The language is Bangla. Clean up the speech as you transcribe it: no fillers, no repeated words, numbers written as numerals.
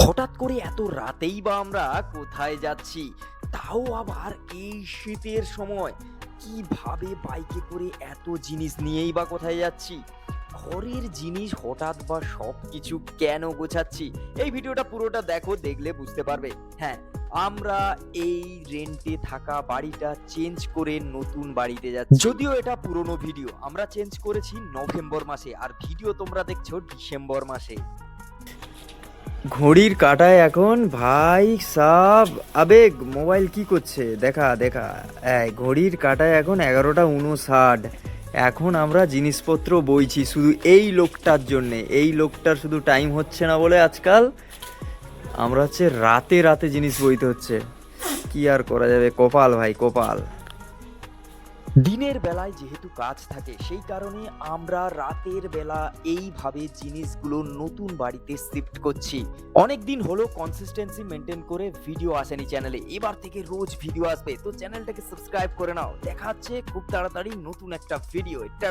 হঠাৎ করে এত রাতেই বা আমরা কোথায় যাচ্ছি? তাও আবার এই শীতের সময়। কিভাবে বাইকে করে এত জিনিস নিয়েই বা কোথায় যাচ্ছি? ঘরের জিনিস হঠাৎ বা সবকিছু কেন গোছাচ্ছি? এই ভিডিওটা পুরোটা দেখো, দেখলে বুঝতে পারবে। হ্যাঁ, আমরা এই রেন্টে থাকা বাড়িটা চেঞ্জ করে নতুন বাড়িতে যাচ্ছি। যদিও এটা পুরনো ভিডিও, আমরা চেঞ্জ করেছি নভেম্বর মাসে, আর ভিডিও তোমরা দেখছো ডিসেম্বর মাসে। ঘড়ির কাঁটায় এখন ভাই সাব আবেগ মোবাইল কি করছে দেখা দেখা। ঘড়ির কাঁটায় এখন 11:59। এখন আমরা জিনিসপত্র বইছি শুধু এই লোকটার জন্যে। এই লোকটার শুধু টাইম হচ্ছে না বলে আজকাল আমরা হচ্ছে রাতে রাতে জিনিস বইতে হচ্ছে। কি আর করা যাবে, কপাল ভাই কপাল। দিনের বেলায় যেহেতু কাজ থাকে, সেই কারণে আমরা রাতের বেলা এইভাবে জিনিসগুলো নতুন বাড়িতে শিফট করছি। অনেক দিন হলো কনসিস্টেন্সি মেনটেন করে ভিডিও আসেনি চ্যানেলে, এবার থেকে রোজ ভিডিও আসবে, তো চ্যানেলটাকে সাবস্ক্রাইব করে নাও। দেখা হচ্ছে খুব তাড়াতাড়ি নতুন একটা ভিডিও।